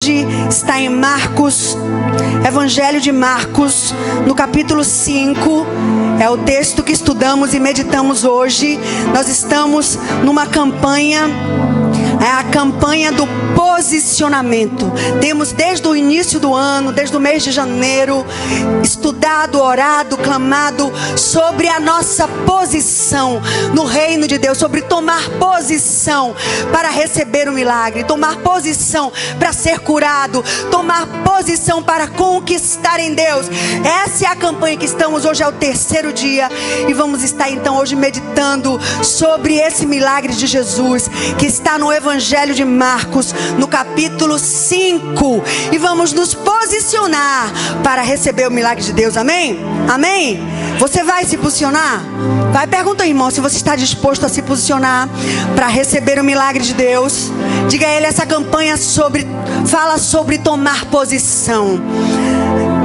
hoje está em Marcos, Evangelho de Marcos, no capítulo 5. É o texto que estudamos e meditamos hoje. Nós estamos numa campanha, é a campanha do posicionamento. Temos desde o início do ano, desde o mês de janeiro, estudado, orado, clamado sobre a nossa posição no reino de Deus, sobre tomar posição para receber o milagre, tomar posição para ser curado, tomar posição para conquistar em Deus. Essa é a campanha que estamos hoje, é o terceiro dia, e vamos estar então hoje meditando sobre esse milagre de Jesus que está no Evangelho de Marcos, no capítulo 5, e vamos nos posicionar para receber o milagre de Deus. Amém? Amém? Você vai se posicionar? Vai, pergunta ao irmão se você está disposto a se posicionar para receber o milagre de Deus. Diga a ele, essa campanha fala sobre tomar posição.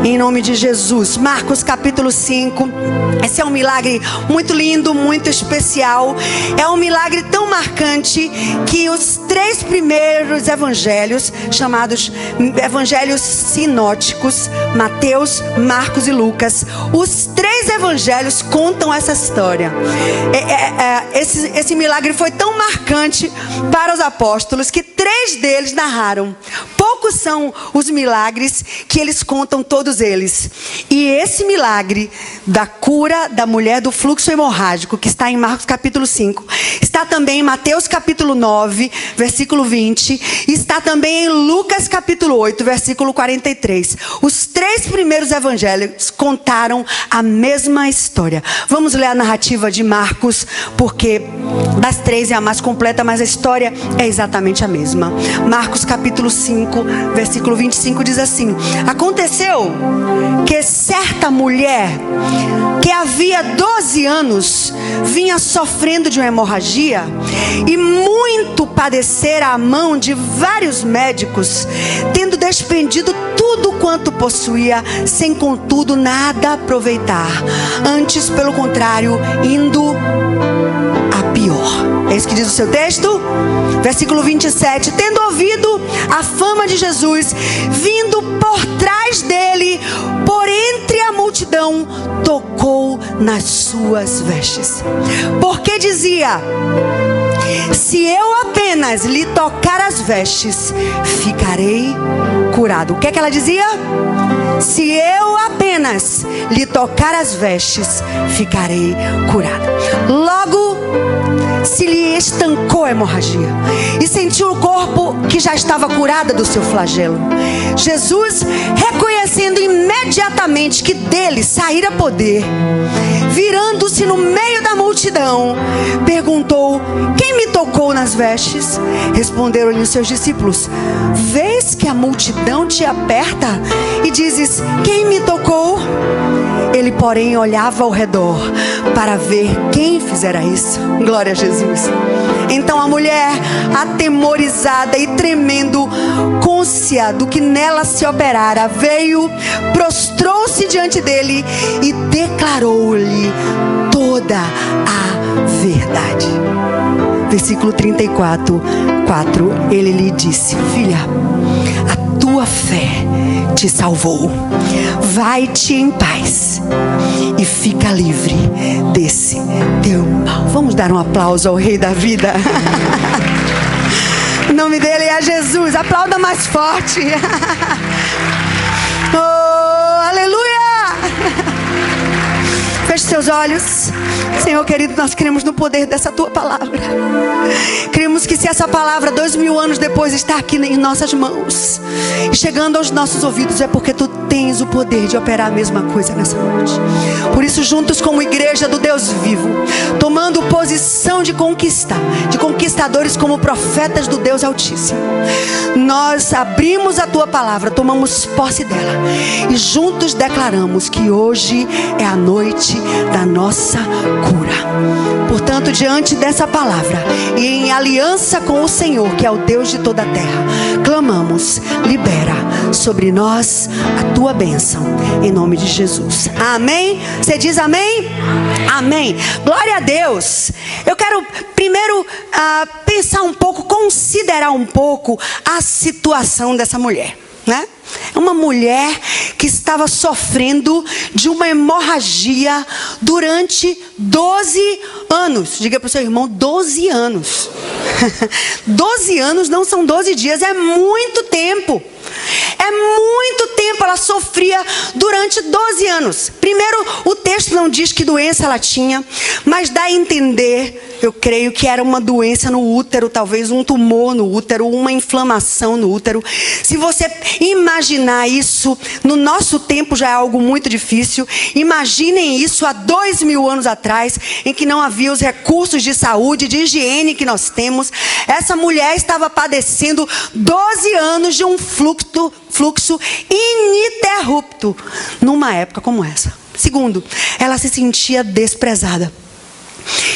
Em nome de Jesus. Marcos capítulo 5. Esse é um milagre muito lindo, muito especial. É um milagre tão marcante que os 3 primeiros evangelhos, chamados evangelhos sinóticos, Mateus, Marcos e Lucas, os 3 evangelhos contam essa história. Esse milagre foi tão marcante para os apóstolos que 3 deles narraram. Poucos são os milagres que eles contam, todos eles. E esse milagre da cura da mulher do fluxo hemorrágico, que está em Marcos capítulo 5, está também em Mateus capítulo 9, versículo 20, e está também em Lucas capítulo 8, versículo 43. Os 3 primeiros evangelhos contaram a mesma história. Vamos ler a narrativa de Marcos, porque das 3 é a mais completa, mas a história é exatamente a mesma. Marcos capítulo 5, versículo 25 diz assim: aconteceu que certa mulher que havia 12 anos vinha sofrendo de uma hemorragia e muito padecera à mão de vários médicos, tendo despendido tudo quanto possuía, sem contudo nada aproveitar, antes pelo contrário, indo a pior. É isso que diz o seu texto? Versículo 27. Tendo ouvido a fama de Jesus, vindo por trás dele, por entre a multidão, tocou nas suas vestes. Porque dizia: se eu apenas lhe tocar as vestes, ficarei curado. O que é que ela dizia? Se eu apenas lhe tocar as vestes, ficarei curado. Logo se lhe estancou a hemorragia e sentiu o corpo que já estava curada do seu flagelo. Jesus, reconhecendo imediatamente que dele saíra poder, virando-se no meio da multidão, perguntou: quem me tocou nas vestes? Responderam-lhe os seus discípulos: vês que a multidão te aperta e dizes: quem me tocou? Ele, porém, olhava ao redor para ver quem fizera isso. Glória a Jesus. Então a mulher, atemorizada e tremendo, côncia do que nela se operara, veio, prostrou-se diante dele e declarou-lhe toda a verdade. Versículo 34, ele lhe disse: filha, a tua fé te salvou. Vai-te em paz e fica livre desse teu mal. Vamos dar um aplauso ao Rei da Vida. O nome dele é Jesus. Aplauda mais forte. Oh, aleluia! Feche seus olhos. Senhor querido, nós cremos no poder dessa tua palavra. Cremos que se essa palavra 2000 anos depois está aqui em nossas mãos e chegando aos nossos ouvidos, é porque tu tens o poder de operar a mesma coisa nessa noite. Por isso, juntos como igreja do Deus vivo, tomando posição de conquista, de conquistadores como profetas do Deus Altíssimo, nós abrimos a tua palavra, tomamos posse dela e juntos declaramos que hoje é a noite da nossa cura. Portanto, diante dessa palavra e em aliança com o Senhor, que é o Deus de toda a terra, clamamos: libera sobre nós a tua bênção, em nome de Jesus. Amém? Você diz amém? Amém. Glória a Deus. Eu quero primeiro pensar um pouco, considerar um pouco a situação dessa mulher, né? É uma mulher que estava sofrendo de uma hemorragia durante 12 anos. Diga para o seu irmão: 12 anos. 12 anos não são 12 dias, é muito tempo. É muito tempo. Ela sofria durante 12 anos. Primeiro, o texto não diz que doença ela tinha, mas dá a entender, eu creio, que era uma doença no útero, talvez um tumor no útero, uma inflamação no útero. Se você imaginar isso, no nosso tempo já é algo muito difícil. Imaginem isso há 2000 anos atrás, em que não havia os recursos de saúde, de higiene que nós temos. Essa mulher estava padecendo 12 anos de um fluxo ininterrupto numa época como essa. Segundo, ela se sentia desprezada.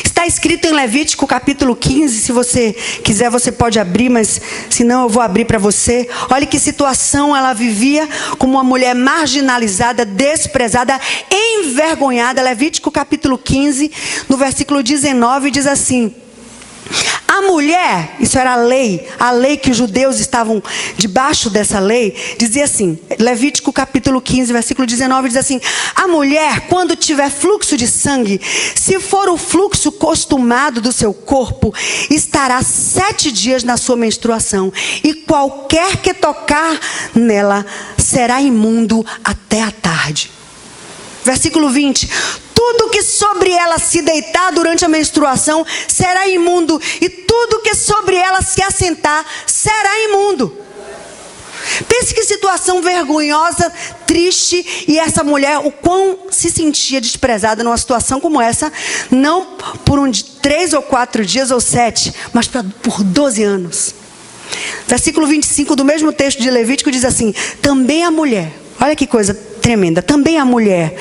Está escrito em Levítico capítulo 15, se você quiser você pode abrir, mas se não eu vou abrir para você. Olha que situação ela vivia, como uma mulher marginalizada, desprezada, envergonhada. Levítico capítulo 15, no versículo 19, diz assim: a mulher, isso era a lei que os judeus estavam debaixo dessa lei, dizia assim, Levítico capítulo 15, versículo 19, diz assim: a mulher, quando tiver fluxo de sangue, se for o fluxo costumado do seu corpo, estará 7 dias na sua menstruação, e qualquer que tocar nela será imundo até a tarde. Versículo 20: tudo que sobre ela se deitar durante a menstruação será imundo, e tudo que sobre ela se assentar será imundo. Pense que situação vergonhosa, triste, e essa mulher, o quão se sentia desprezada numa situação como essa, não por 3 ou 4 dias ou 7, mas por 12 anos. Versículo 25 do mesmo texto de Levítico diz assim: também a mulher, olha que coisa tremenda, também a mulher,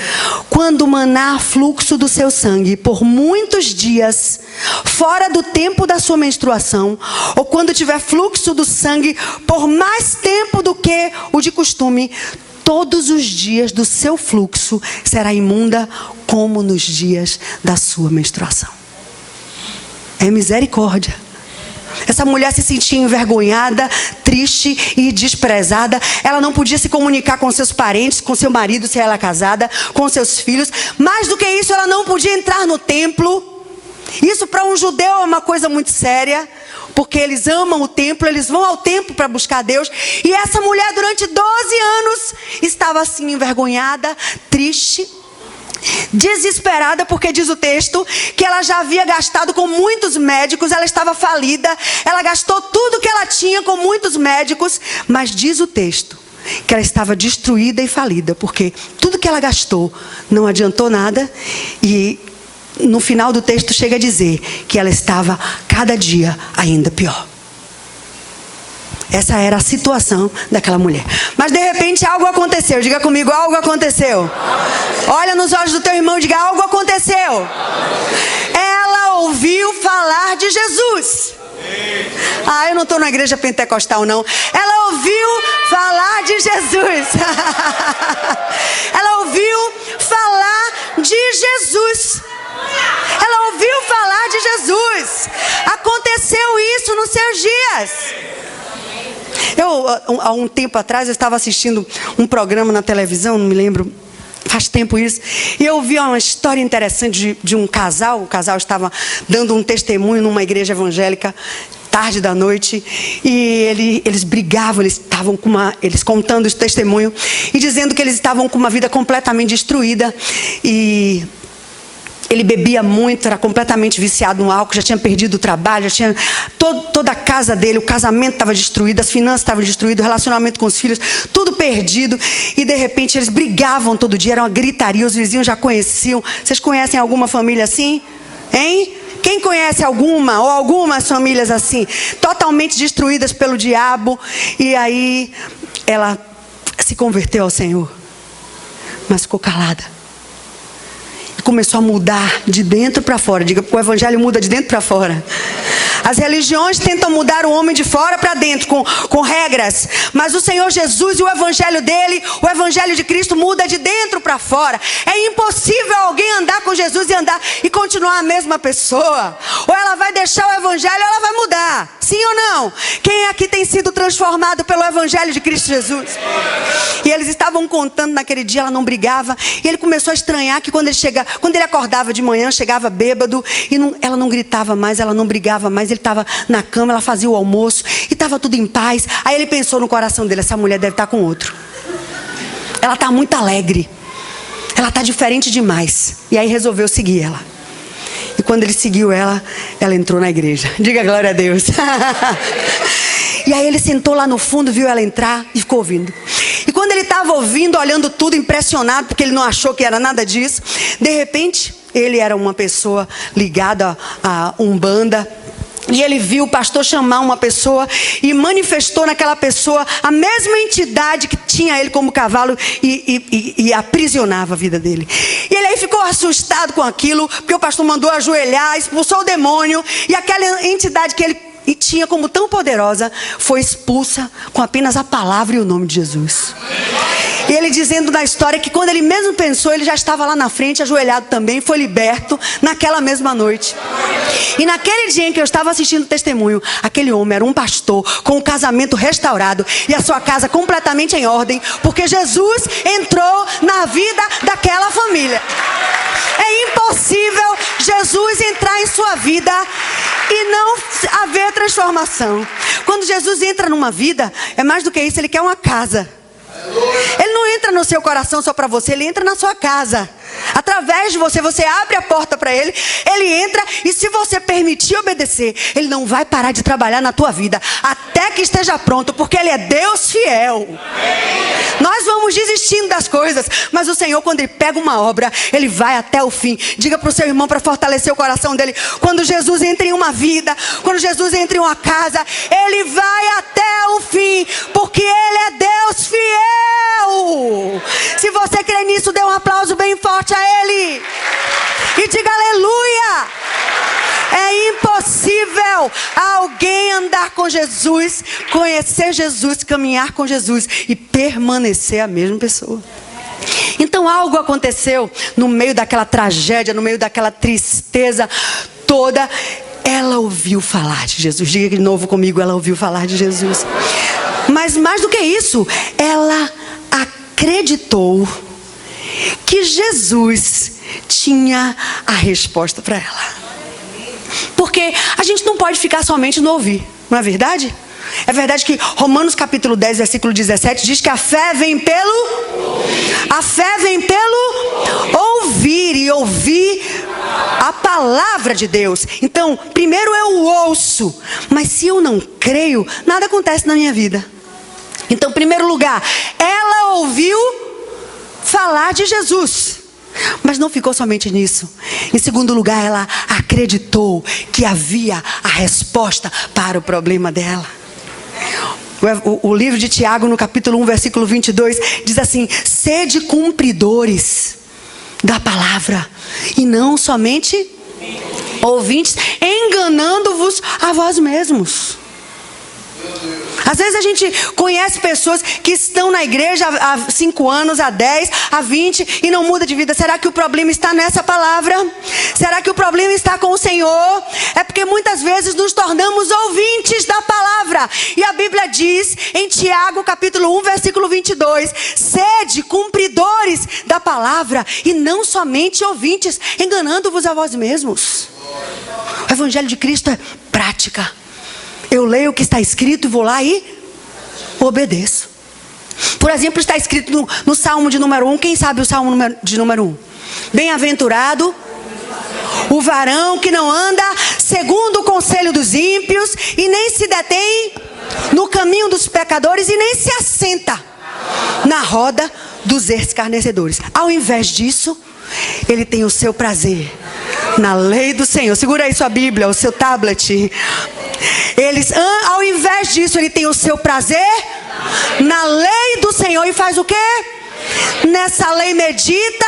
quando manar fluxo do seu sangue por muitos dias, fora do tempo da sua menstruação, ou quando tiver fluxo do sangue por mais tempo do que o de costume, todos os dias do seu fluxo será imunda, como nos dias da sua menstruação. É misericórdia. Essa mulher se sentia envergonhada, triste e desprezada. Ela não podia se comunicar com seus parentes, com seu marido, se ela era casada, com seus filhos. Mais do que isso, ela não podia entrar no templo. Isso para um judeu é uma coisa muito séria, porque eles amam o templo, eles vão ao templo para buscar Deus. E essa mulher, durante 12 anos, estava assim envergonhada, triste, desesperada, porque diz o texto que ela já havia gastado com muitos médicos, ela estava falida, ela gastou tudo que ela tinha com muitos médicos, mas diz o texto que ela estava destruída e falida, porque tudo que ela gastou não adiantou nada, e no final do texto chega a dizer que ela estava cada dia ainda pior. Essa era a situação daquela mulher. Mas de repente algo aconteceu. Diga comigo: algo aconteceu. Olha nos olhos do teu irmão e diga: algo aconteceu. Ela ouviu falar de Jesus. Eu não estou na igreja pentecostal não. Ela ouviu falar de Jesus. Ela ouviu falar de Jesus. Ela ouviu falar de Jesus. Aconteceu isso nos seus dias. Há um tempo atrás, eu estava assistindo um programa na televisão, não me lembro, faz tempo isso, e eu vi uma história interessante de um casal. O casal estava dando um testemunho numa igreja evangélica, tarde da noite, e eles brigavam, eles contando esse testemunho, e dizendo que eles estavam com uma vida completamente destruída, e ele bebia muito, era completamente viciado no álcool, já tinha perdido o trabalho, já tinha toda a casa dele, o casamento estava destruído, as finanças estavam destruídas, o relacionamento com os filhos, tudo perdido. E de repente eles brigavam todo dia, era uma gritaria, os vizinhos já conheciam. Vocês conhecem alguma família assim? Hein? Quem conhece alguma ou algumas famílias assim, totalmente destruídas pelo diabo? E aí ela se converteu ao Senhor, mas ficou calada. começou a mudar de dentro para fora. Diga, o evangelho muda de dentro para fora. As religiões tentam mudar o homem de fora para dentro, com regras. Mas o Senhor Jesus e o evangelho dele, o evangelho de Cristo, muda de dentro para fora. É impossível alguém andar com Jesus e continuar a mesma pessoa. Ou ela vai deixar o evangelho ou ela vai mudar. Sim ou não? Quem aqui tem sido transformado pelo evangelho de Cristo Jesus? E eles estavam contando naquele dia, ela não brigava. E ele começou a estranhar que quando ele acordava de manhã, chegava bêbado. E ela não gritava mais, ela não brigava mais. Ele estava na cama, ela fazia o almoço. E estava tudo em paz. Aí ele pensou no coração dele, essa mulher deve estar com outro. Ela está muito alegre. Ela está diferente demais. E aí resolveu seguir ela. E quando ele seguiu ela entrou na igreja. Diga glória a Deus. E aí ele sentou lá no fundo, viu ela entrar e ficou ouvindo. E quando ele estava ouvindo, olhando tudo, impressionado, porque ele não achou que era nada disso, de repente, ele era uma pessoa ligada a Umbanda. E ele viu o pastor chamar uma pessoa e manifestou naquela pessoa a mesma entidade que tinha ele como cavalo e aprisionava a vida dele. E ele aí ficou assustado com aquilo, porque o pastor mandou ajoelhar, expulsou o demônio, e aquela entidade que ele tinha como tão poderosa foi expulsa com apenas a palavra e o nome de Jesus. E ele dizendo na história que quando ele mesmo pensou, ele já estava lá na frente, ajoelhado também, foi liberto naquela mesma noite. E naquele dia em que eu estava assistindo o testemunho, aquele homem era um pastor com o casamento restaurado e a sua casa completamente em ordem, porque Jesus entrou na vida daquela família. É impossível Jesus entrar em sua vida e não haver transformação. Quando Jesus entra numa vida, é mais do que isso, ele quer uma casa. Ele não entra no seu coração só para você, ele entra na sua casa. Através de você, você abre a porta para ele, ele entra, e se você permitir obedecer, ele não vai parar de trabalhar na tua vida até que esteja pronto, porque ele é Deus fiel. Nós vamos desistindo das coisas, mas o Senhor, quando ele pega uma obra, ele vai até o fim. Diga para o seu irmão, para fortalecer o coração dele, quando Jesus entra em uma vida, quando Jesus entra em uma casa, ele vai até o fim, porque ele é Deus fiel. Se você crê nisso, dê um aplauso bem forte a ele e diga aleluia. É impossível alguém andar com Jesus, conhecer Jesus, caminhar com Jesus e permanecer a mesma pessoa. Então algo aconteceu no meio daquela tragédia, no meio daquela tristeza toda. Ela ouviu falar de Jesus. Diga de novo comigo, ela ouviu falar de Jesus. Mas mais do que isso, ela acreditou que Jesus tinha a resposta para ela. Porque a gente não pode ficar somente no ouvir, não é verdade? É verdade que Romanos capítulo 10, versículo 17 diz que a fé vem pelo ouvir, e ouvir a palavra de Deus. Então, primeiro eu ouço, mas se eu não creio, nada acontece na minha vida. Então, em primeiro lugar, ela ouviu falar de Jesus, mas não ficou somente nisso. Em segundo lugar, ela acreditou que havia a resposta para o problema dela. O livro de Tiago, no capítulo 1, versículo 22, diz assim: sede cumpridores da palavra, e não somente ouvintes, enganando-vos a vós mesmos. Às vezes a gente conhece pessoas que estão na igreja há 5 anos, há 10, há 20 e não muda de vida. Será que o problema está nessa palavra? Será que o problema está com o Senhor? É porque muitas vezes nos tornamos ouvintes da palavra. E a Bíblia diz em Tiago capítulo 1, versículo 22, sede cumpridores da palavra e não somente ouvintes, enganando-vos a vós mesmos. O Evangelho de Cristo é prática. Eu leio o que está escrito e vou lá e obedeço. Por exemplo, está escrito no Salmo de número 1. Quem sabe o Salmo de número 1? Bem-aventurado o varão que não anda segundo o conselho dos ímpios, e nem se detém no caminho dos pecadores, e nem se assenta na roda dos escarnecedores. Ao invés disso, ele tem o seu prazer na lei do Senhor. Segura aí sua Bíblia, o seu tablet. Ao invés disso, ele tem o seu prazer na lei do Senhor. E faz o quê? Nessa lei medita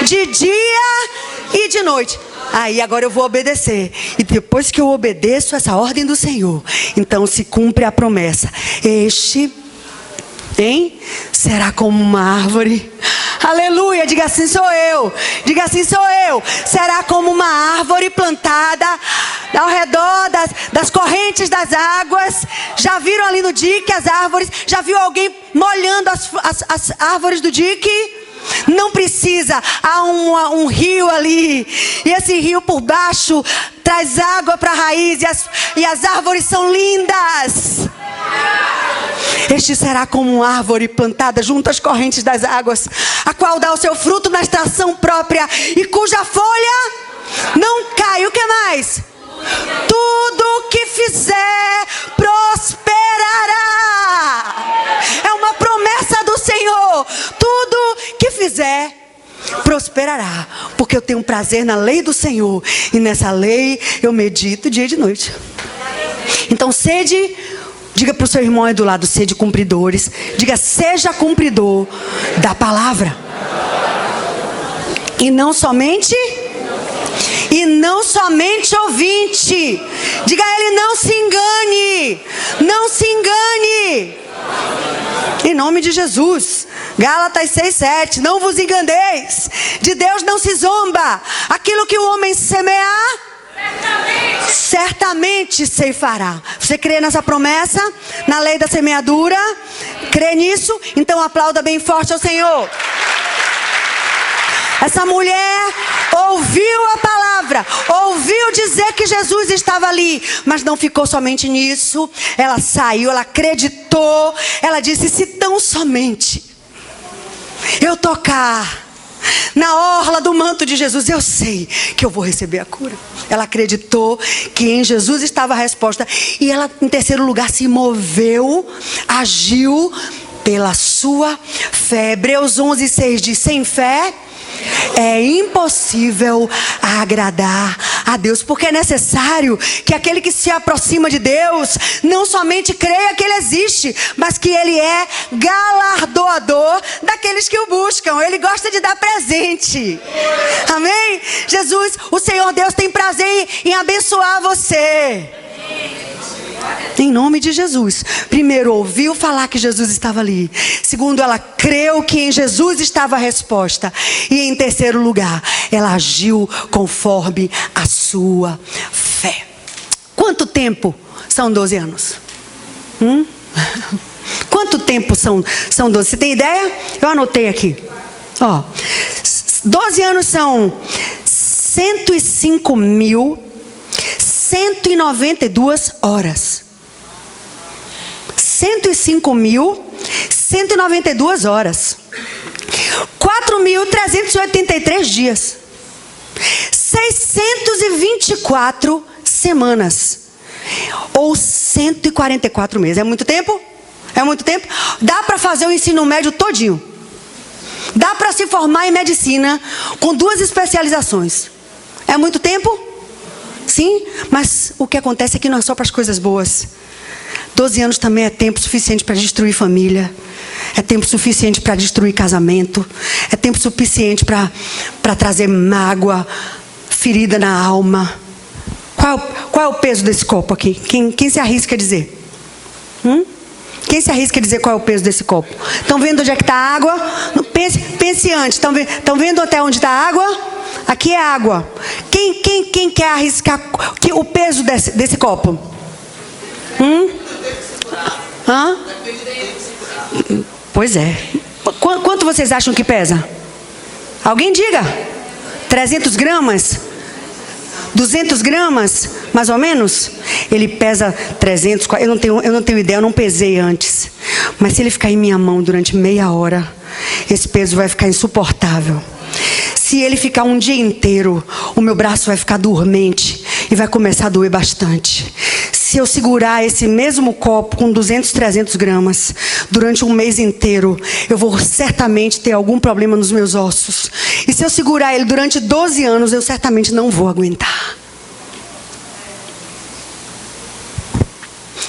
de dia e de noite. Aí agora eu vou obedecer. E depois que eu obedeço essa ordem do Senhor, então se cumpre a promessa. Este, será como uma árvore. Aleluia, diga assim, sou eu. Diga assim, sou eu. Será como uma árvore plantada ao redor das correntes das águas. Já viram ali no dique as árvores? Já viu alguém molhando as árvores do dique? Não precisa, há um rio ali, e esse rio por baixo traz água para a raiz, e as árvores são lindas. Este será como uma árvore plantada junto às correntes das águas, a qual dá o seu fruto na estação própria, e cuja folha não cai. O que mais? Tudo que fizer prosperará. É uma promessa do Senhor. Tudo que fizer prosperará, porque eu tenho prazer na lei do Senhor, e nessa lei eu medito dia e de noite. Então sede, diga para o seu irmão aí do lado, sede cumpridores. Diga, seja cumpridor da palavra. E não somente ouvinte. Diga a ele, não se engane. Não se engane. Em nome de Jesus. Gálatas 6:7. Não vos enganeis. De Deus não se zomba. Aquilo que o homem semear, certamente ceifará. Você crê nessa promessa? Na lei da semeadura? Crê nisso? Então aplauda bem forte ao Senhor. Essa mulher ouviu a palavra, ouviu dizer que Jesus estava ali, mas não ficou somente nisso. Ela saiu, ela acreditou, ela disse, se tão somente eu tocar na orla do manto de Jesus, eu sei que eu vou receber a cura. Ela acreditou que em Jesus estava a resposta, e ela, em terceiro lugar, se moveu, agiu pela sua fé. Hebreus 11:6 diz, sem fé é impossível agradar a Deus, porque é necessário que aquele que se aproxima de Deus não somente creia que Ele existe, mas que Ele é galardoador daqueles que o buscam. Ele gosta de dar presente. Amém? Jesus, o Senhor Deus tem prazer em abençoar você. Em nome de Jesus. Primeiro, ouviu falar que Jesus estava ali. Segundo, ela creu que em Jesus estava a resposta. E em terceiro lugar, ela agiu conforme a sua fé. Quanto tempo são 12 anos? Quanto tempo são 12? Você tem ideia? Eu anotei aqui. 12 anos são 105.192 horas. 105.192 horas. 4.383 dias. 624 semanas. Ou 144 meses. É muito tempo? É muito tempo? Dá para fazer o ensino médio todinho. Dá para se formar em medicina com 2 especializações. É muito tempo? Sim, mas o que acontece é que não é só para as coisas boas. 12 anos também é tempo suficiente para destruir família. É tempo suficiente para destruir casamento. É tempo suficiente para trazer mágoa, ferida na alma. Qual é o peso desse copo aqui? Quem se arrisca a dizer? Quem se arrisca a dizer qual é o peso desse copo? Estão vendo onde é que está a água? Pense antes. Estão vendo até onde está a água? Aqui é água. Quem quer arriscar o peso desse copo? Pois é. Quanto vocês acham que pesa? Alguém diga. 300 gramas? 200 gramas? Mais ou menos? Ele pesa 300, eu não tenho ideia, eu não pesei antes. Mas se ele ficar em minha mão durante meia hora, esse peso vai ficar insuportável. Se ele ficar um dia inteiro, o meu braço vai ficar dormente e vai começar a doer bastante. Se eu segurar esse mesmo copo com 200, 300 gramas durante um mês inteiro, eu vou certamente ter algum problema nos meus ossos. E se eu segurar ele durante 12 anos, eu certamente não vou aguentar.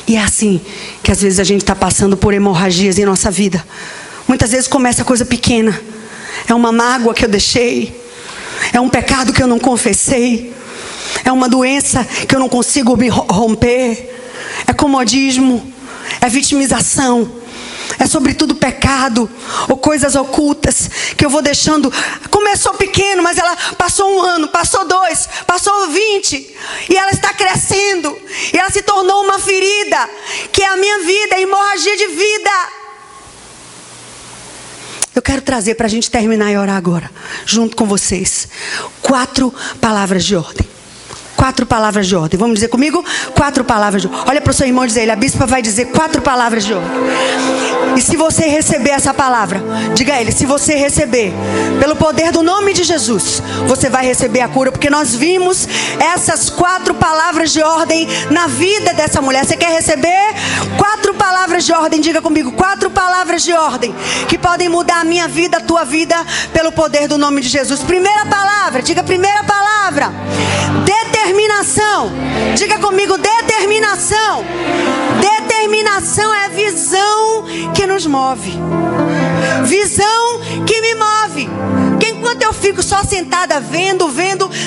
E é assim que às vezes a gente está passando por hemorragias em nossa vida. Muitas vezes começa coisa pequena. É uma mágoa que eu deixei. É um pecado que eu não confessei. É uma doença que eu não consigo me romper. É comodismo. É vitimização. É sobretudo pecado ou coisas ocultas que eu vou deixando. Começou pequeno, mas ela passou 1 ano, passou 2, passou 20. E ela está crescendo. E ela se tornou uma ferida, que é a minha vida, a hemorragia de vida. Eu quero trazer para a gente terminar e orar agora, junto com vocês, 4 palavras de ordem. 4 palavras de ordem. Vamos dizer comigo? 4 palavras de ordem. Olha para o seu irmão e diz a ele: a bispa vai dizer 4 palavras de ordem. E se você receber essa palavra, diga a ele: se você receber, pelo poder do nome de Jesus, você vai receber a cura. Porque nós vimos essas 4 palavras de ordem na vida dessa mulher. Você quer receber 4 palavras de ordem? Diga comigo: 4 palavras de ordem que podem mudar a minha vida, a tua vida, pelo poder do nome de Jesus. Primeira palavra, diga primeira palavra: determinação. Diga comigo: determinação. Determinação é a visão que nos move. Visão que me move. Porque enquanto eu fico só sentada vendo,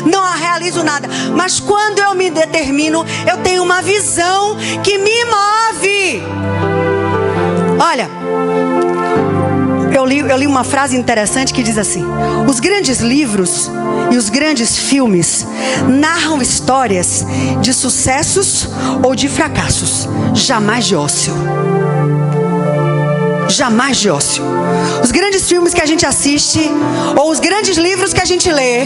não realizo nada. Mas quando eu me determino, eu tenho uma visão que me move. Olha, eu li uma frase interessante que diz assim: os grandes livros e os grandes filmes narram histórias de sucessos ou de fracassos, jamais de ócio. Jamais de ócio. Os grandes filmes que a gente assiste, ou os grandes livros que a gente lê,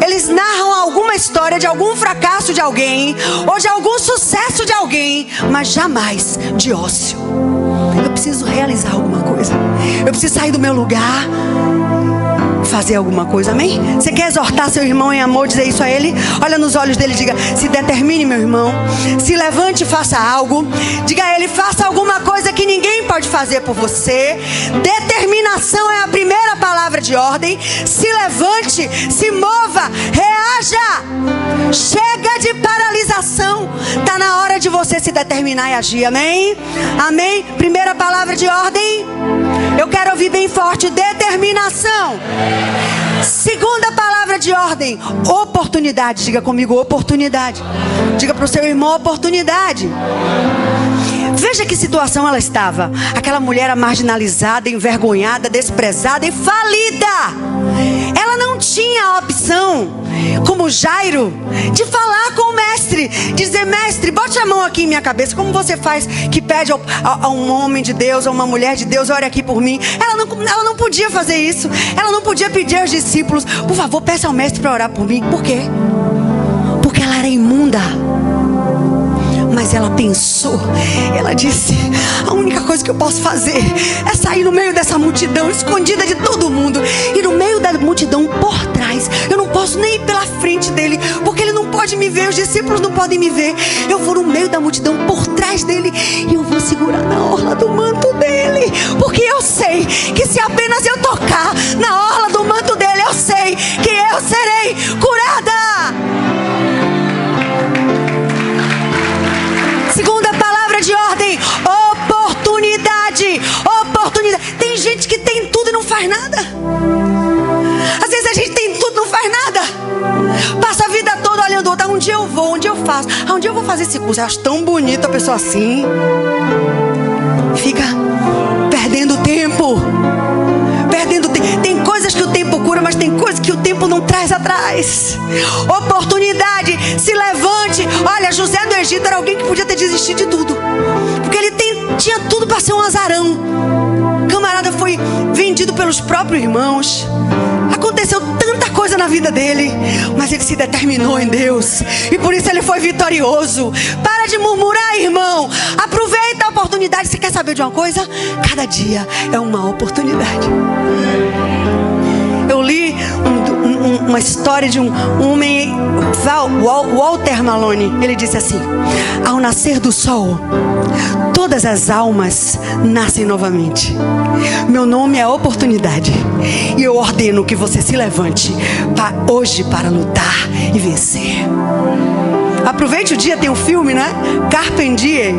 eles narram alguma história de algum fracasso de alguém, ou de algum sucesso de alguém, mas jamais de ócio. Eu preciso realizar alguma coisa. Eu preciso sair do meu lugar, fazer alguma coisa, amém? Você quer exortar seu irmão em amor, dizer isso a ele? Olha nos olhos dele e diga: se determine, meu irmão. Se levante e faça algo. Diga a ele: faça alguma coisa que ninguém pode fazer por você. Determinação é a primeira palavra de ordem. Se levante, se mova, reaja. Chega de paralisação. Está na hora de você se determinar e agir, amém? Amém? Primeira palavra de ordem. Eu quero ouvir bem forte: determinação. Segunda palavra de ordem: oportunidade. Diga comigo: oportunidade. Diga para o seu irmão: oportunidade. Veja que situação ela estava. Aquela mulher era marginalizada, envergonhada, desprezada e falida. Ela não tinha a opção, como Jairo, de falar com o mestre, dizer: mestre, bote a mão aqui em minha cabeça. Como você faz que pede a um homem de Deus, a uma mulher de Deus: ore aqui por mim. Ela não podia fazer isso. Ela não podia pedir aos discípulos: por favor, peça ao mestre para orar por mim. Por quê? Porque ela era imunda. Mas ela pensou, ela disse: a única coisa que eu posso fazer é sair no meio dessa multidão, escondida de todo mundo. E no meio da multidão, por trás. Eu não posso nem ir pela frente dele, porque ele não pode me ver, os discípulos não podem me ver. Eu vou no meio da multidão, por trás dele, e eu vou segurar na orla do manto dele. Porque eu sei que se apenas eu tocar na orla do manto dele, eu sei que eu serei curada. Segunda palavra de ordem: oportunidade. Oportunidade. Tem gente que tem tudo e não faz nada. Às vezes a gente tem tudo e não faz nada. Passa a vida toda olhando outra. Um dia eu vou, um dia eu faço. Um dia eu vou fazer esse curso. Eu acho tão bonita a pessoa assim. Fica perdendo tempo. Perdendo tempo. Tem coisas que o tempo cura, mas tem coisas que o tempo não traz atrás. Oportunidade. Se levante. Olha, José do Egito era alguém que podia ter desistido de tudo, porque ele tinha tudo para ser um azarão. O camarada foi vendido pelos próprios irmãos. Aconteceu tanta coisa na vida dele, mas ele se determinou em Deus, e por isso ele foi vitorioso. Para de murmurar, irmão. Aproveita a oportunidade. Você quer saber de uma coisa? Cada dia é uma oportunidade. Eu li uma história de um homem, Walter Malone. Ele disse assim: ao nascer do sol, todas as almas nascem novamente. Meu nome é oportunidade, e eu ordeno que você se levante hoje para lutar e vencer. Aproveite o dia, tem um filme, né? Carpe Diem.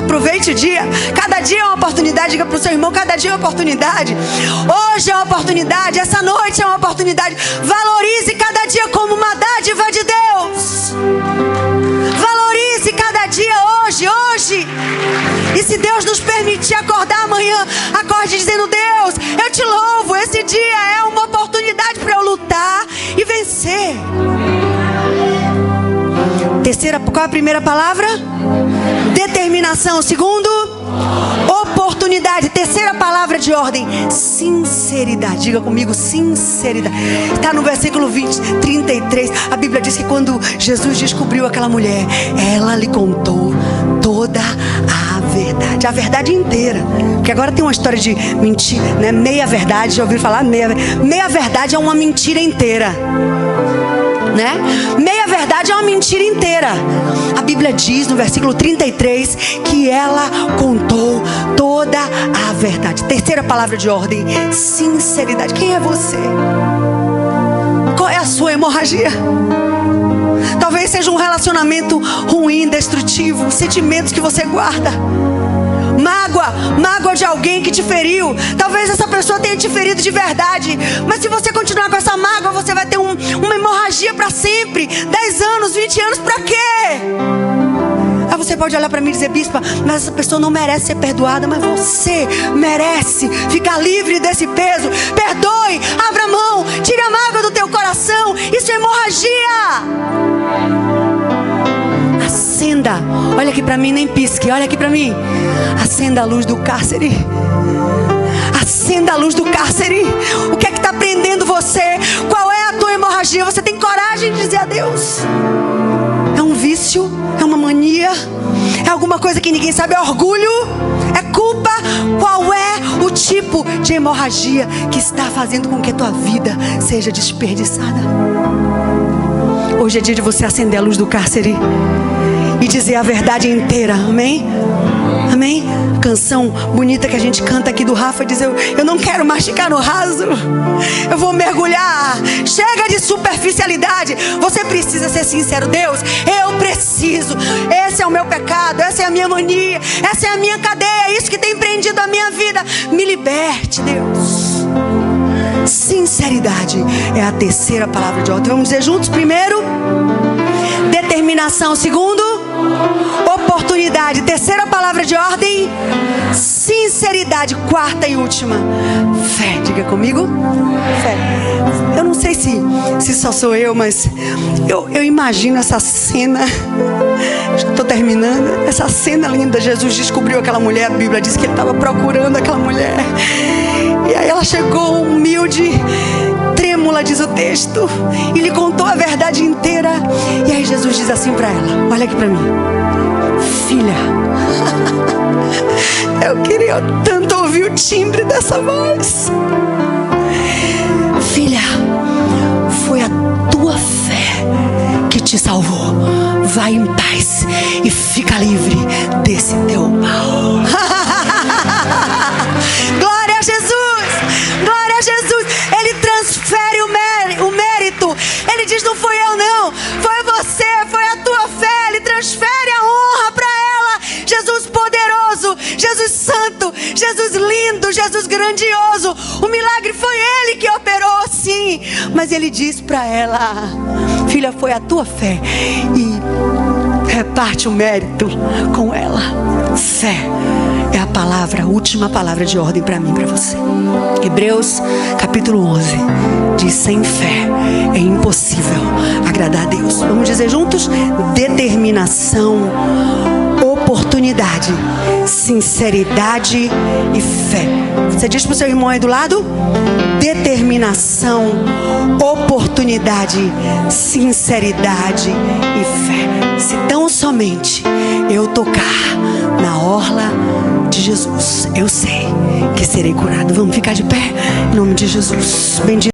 Aproveite o dia. Cada dia é uma oportunidade. Diga para o seu irmão, cada dia é uma oportunidade. Hoje é uma oportunidade. Essa noite é uma oportunidade. Valorize cada dia como uma dádiva de Deus. Valorize cada dia hoje. E se Deus nos permitir acordar amanhã, acorde dizendo: Deus, eu te louvo. Esse dia é uma oportunidade para eu lutar e vencer. Terceira, qual é a primeira palavra? Determinação. Segundo, oportunidade. Terceira palavra de ordem, sinceridade. Diga comigo, sinceridade. Está no versículo 33. A Bíblia diz que quando Jesus descobriu aquela mulher, ela lhe contou toda a verdade. A verdade inteira. Porque agora tem uma história de mentira, né? Meia verdade. Já ouviram falar? Meia verdade é uma mentira inteira, né? Meia verdade é uma mentira inteira. A Bíblia diz no versículo 33 que ela contou toda a verdade. Terceira palavra de ordem, sinceridade. Quem é você? Qual é a sua hemorragia? Talvez seja um relacionamento ruim, destrutivo, sentimentos que você guarda. Mágoa de alguém que te feriu. Talvez essa pessoa tenha te ferido de verdade, mas se você continuar com essa mágoa, você vai ter uma hemorragia para sempre. 10 anos, 20 anos, para quê? Aí você pode olhar para mim e dizer: bispa, mas essa pessoa não merece ser perdoada. Mas você merece ficar livre desse peso. Perdoe, abra mão, tire a mágoa do teu coração. Isso é hemorragia. Acenda, olha aqui para mim, nem pisque, olha aqui para mim. Acenda a luz do cárcere. Acenda a luz do cárcere. O que é que está prendendo você? Qual é a tua hemorragia? Você tem coragem de dizer a Deus? É um vício? É uma mania? É alguma coisa que ninguém sabe? É orgulho? É culpa? Qual é o tipo de hemorragia que está fazendo com que a tua vida seja desperdiçada? Hoje é dia de você acender a luz do cárcere e dizer a verdade inteira. Amém? Amém? Canção bonita que a gente canta aqui do Rafa diz: eu não quero mais ficar no raso, eu vou mergulhar. Chega de superficialidade. Você precisa ser sincero. Deus, eu preciso. Esse é o meu pecado, essa é a minha mania, essa é a minha cadeia, isso que tem prendido a minha vida. Me liberte, Deus. Sinceridade é a terceira palavra de ordem. Vamos dizer juntos? Primeiro, determinação. Segundo, oportunidade. Terceira palavra de ordem, sinceridade. Quarta e última, fé. Diga comigo, fé. Eu não sei se só sou eu, mas eu imagino essa cena. Estou terminando. Essa cena linda. Jesus descobriu aquela mulher. A Bíblia diz que ele estava procurando aquela mulher. E aí ela chegou humilde, trêmula, diz o texto, e lhe contou a verdade inteira. E aí Jesus diz assim para ela: olha aqui para mim, filha. Eu queria tanto ouvir o timbre dessa voz. Filha, foi a tua fé que te salvou. Vai em paz e fica livre desse teu mal. Glória a Jesus! Glória a Jesus! Ele transfere o mérito. Ele diz: não fui eu não, foi você, foi a tua fé. Ele transfere a honra para ela. Jesus poderoso, Jesus santo, Jesus lindo, Jesus grandioso. O milagre foi ele que operou, sim, mas ele diz para ela: filha, foi a tua fé, e reparte o mérito com ela. Fé é a palavra, a última palavra de ordem para mim e para você. Hebreus capítulo 11 diz: sem fé é impossível agradar a Deus. Vamos dizer juntos? Determinação, oportunidade, sinceridade e fé. Você diz para o seu irmão aí do lado: determinação, oportunidade, sinceridade e fé. Se tão somente eu tocar na orla de Jesus, eu sei que serei curado. Vamos ficar de pé em nome de Jesus. Bendito.